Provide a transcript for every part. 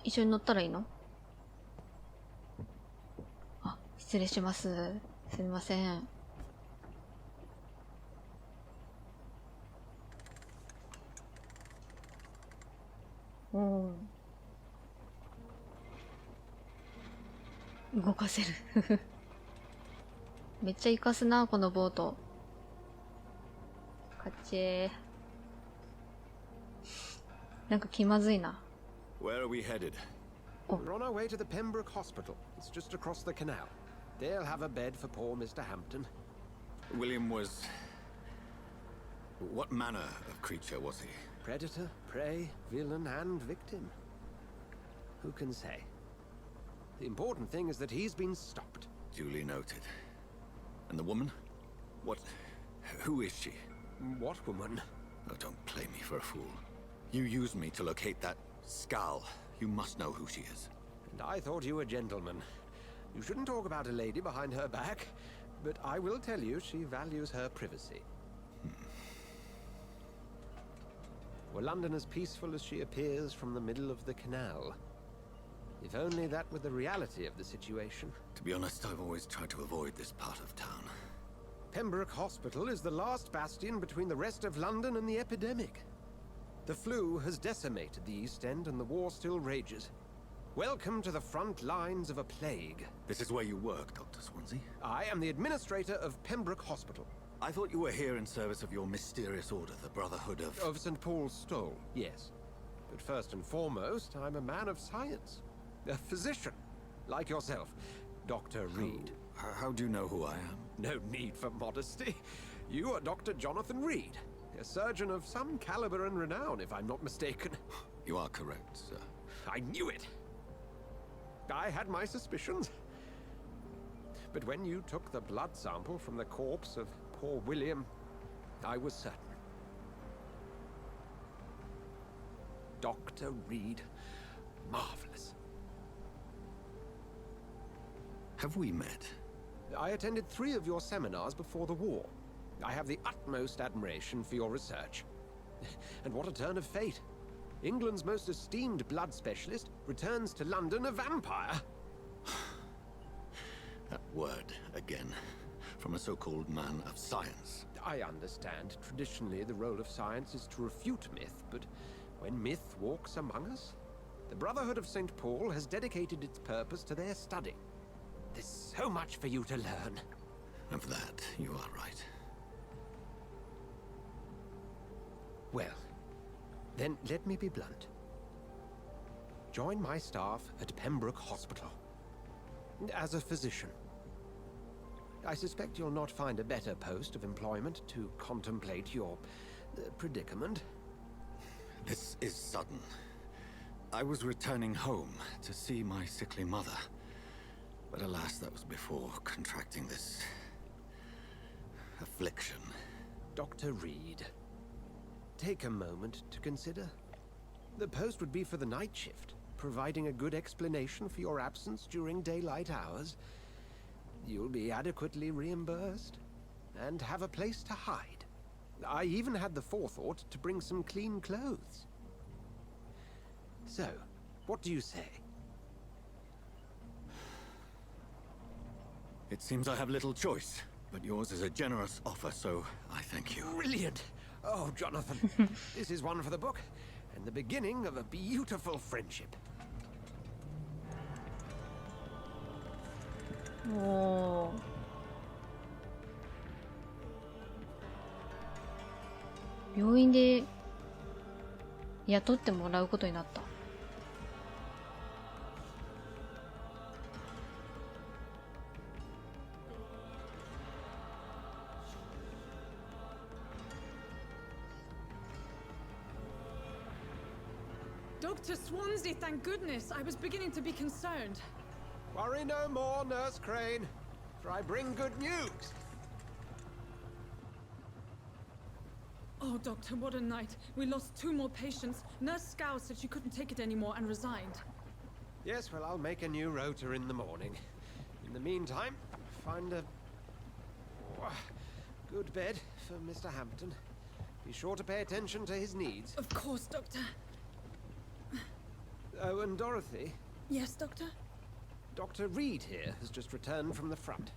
一緒に乗ったらいいの？あ、失礼します。すみません。動かせる。めっちゃ活かすな、このボート。かっちー。なんか気まずいな。Where are we headed? We're on our way to the Pembroke Hospital. It's just across the canal. They'll have a bed for poor Mr. Hampton. William was... What manner of creature was he? Predator, prey, villain, and victim. Who can say? The important thing is that he's been stopped. Duly noted. And the woman? What... Who is she? What woman? Oh, don't play me for a fool. You used me to locate that skull. You must know who she is. And I thought you a gentleman. You shouldn't talk about a lady behind her back, but I will tell you she values her privacy. Were London as peaceful as she appears from the middle of the canal? If only that were the reality of the situation. To be honest, I've always tried to avoid this part of town. Pembroke Hospital is the last bastion between the rest of London and the epidemic. The flu has decimated the East End and the war still rages. Welcome to the front lines of a plague. This is where you work, Dr. Swansea? I am the administrator of Pembroke Hospital. I thought you were here in service of your mysterious order, the Brotherhood of... Of St. Paul's Stole, yes. But first and foremost, I'm a man of science. A physician, like yourself, Dr. Reed. How do you know who I am? No need for modesty. You are Dr. Jonathan Reed, a surgeon of some caliber and renown, if I'm not mistaken. You are correct, sir. I knew it! I had my suspicions. But when you took the blood sample from the corpse of poor William, I was certain. Dr. Reed, marvelous. Have we met? I attended 3 of your seminars before the war. I have the utmost admiration for your research. And what a turn of fate. England's most esteemed blood specialist returns to London a vampire. That word again. From a so-called man of science. I understand. Traditionally, the role of science is to refute myth, but when myth walks among us, the Brotherhood of St. Paul has dedicated its purpose to their study. There's so much for you to learn. Of that, you are right. Well, then let me be blunt. Join my staff at Pembroke Hospital. As a physician. I suspect you'll not find a better post of employment to contemplate your predicament. This is sudden. I was returning home to see my sickly mother. But alas, that was before contracting this... affliction. Dr. Reed, take a moment to consider. The post would be for the night shift, providing a good explanation for your absence during daylight hours. You'll be adequately reimbursed, and have a place to hide. I even had the forethought to bring some clean clothes. So, what do you say? It seems I have little choice, but yours is a generous offer, so I thank you. Brilliant! Oh, Jonathan, this is one for the book, and the beginning of a beautiful friendship. おー。病院で雇ってもらうことになった。Dr. Swansea, thank goodness. I was beginning to be concerned. Worry no more, Nurse Crane, for I bring good news. Oh, Doctor, what a night. We lost 2 more patients. Nurse Scow said she couldn't take it anymore and resigned. Yes, well, I'll make a new rota in the morning. In the meantime, find a good bed for Mr. Hampton. Be sure to pay attention to his needs. Of course, Doctor. Oh, and Dorothy? Yes, Doctor? Dr. Reed here has just returned from the front.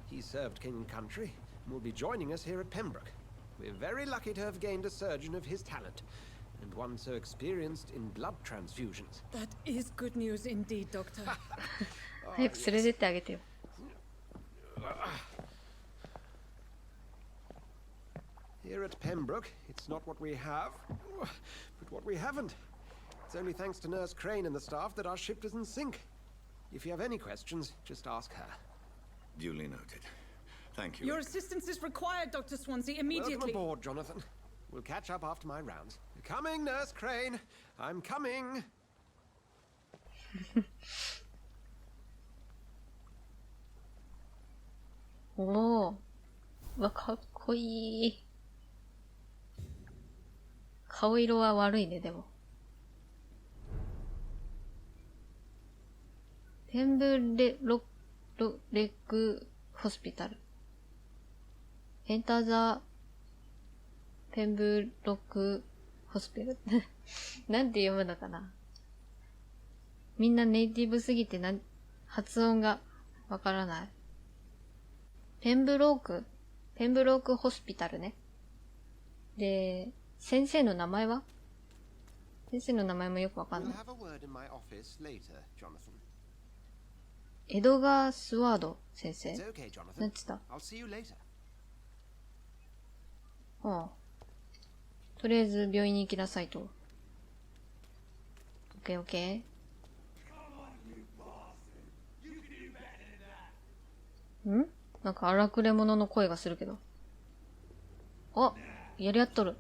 He served King and Country and will be joining us here at Pembroke. We're very lucky to have gained a surgeon of his talent, and one so experienced in blood transfusions. That is good news indeed, Doctor. 早く連れてってあげてよ。Here at Pembroke, it's not what we have, but what we haven't. It's only thanks to Nurse Crane and the staff that our ship doesn't sink. If you have any questions, just ask her. Duly noted. Thank you. Your assistance is required, Dr. Swansea, immediately. Welcome aboard, Jonathan. We'll catch up after my rounds. Coming, Nurse Crane. I'm coming. おお、うわ、かっこいい。顔色は悪いね、でも。ペンブレッグホスピタル。エンターザペンブロックホスピタル。なんて読むのかな。みんなネイティブすぎて発音がわからない。ペンブロークホスピタルね。で、先生の名前は？先生の名前もよくわかんない。エドガー・スワード先生？なんて言った？ああ。とりあえず病院に行きなさいと。オッケーオッケー。ん？なんか荒くれ者の声がするけど。あ、やり合っとる。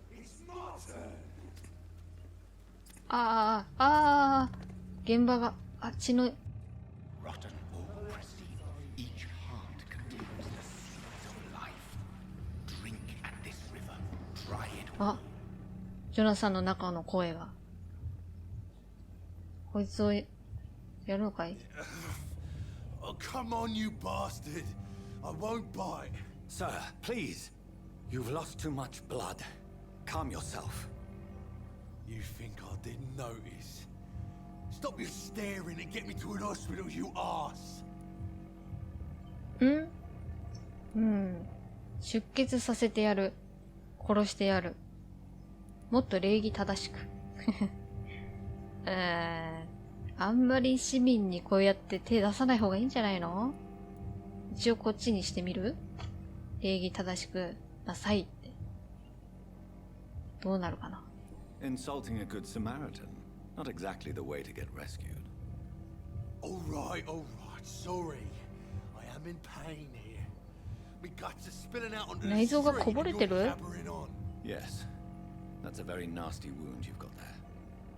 現場が、血の。あ、ジョナサンの中の声が。こいつをやるのかい？ Oh, come on, you bastard. I won't bite. Sir, please. You've lost too much blood. Calm yourself. You think I didn't notice? Stop your staring and get me to an hospital, you arse. 出血させてやる。殺してやる。もっと礼儀正しく。あんまり市民にこうやって手出さない方がいいんじゃないの？一応こっちにしてみる？礼儀正しくなさいって。どうなるかな？ Insulting a good Samaritan. Not exactly the way to get rescued. All right. Sorry. I am in pain here. My guts are spilling out onto the内臓が street こぼれて and る？ you're jabbering on. Yes. That's a very nasty wound you've got there.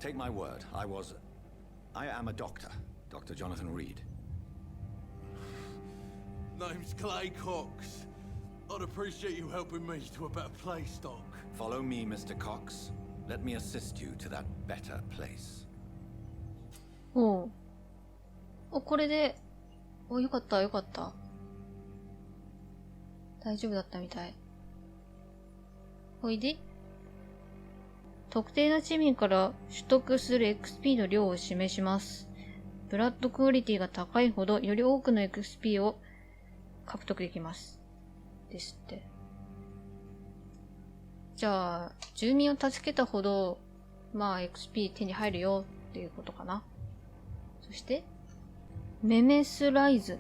Take my word, I am a doctor. Dr. Jonathan Reed. Name's Clay Cox. I'd appreciate you helping me to a better place, Doc. Follow me, Mr. Cox. Let me assist you to that better place. おこれで、よかった。大丈夫だったみたい。おいで。特定の市民から取得する XP の量を示します。ブラッドクオリティが高いほど、より多くの XP を獲得できます。ですって。じゃあ、住民を助けたほど、XP 手に入るよっていうことかな。そして、メメスライズ。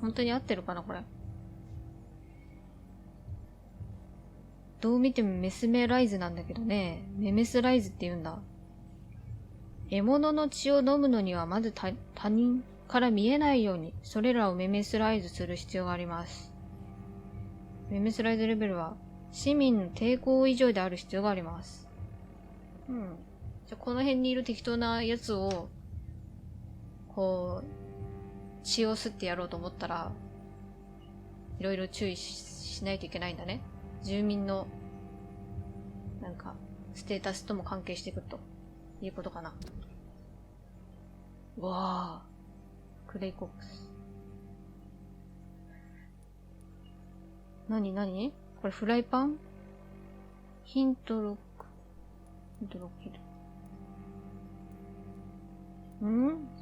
本当に合ってるかなこれ。どう見てもメスメライズなんだけどね。メメスライズって言うんだ。獲物の血を飲むのにはまず他人から見えないように、それらをメメスライズする必要があります。メメスライズレベルは、市民の抵抗以上である必要があります。じゃあこの辺にいる適当なやつを、血を吸ってやろうと思ったら、いろいろ注意しないといけないんだね。住民の、ステータスとも関係してくるということかな。うわぁ。クレイコックス。何これフライパン？ヒントロック。うん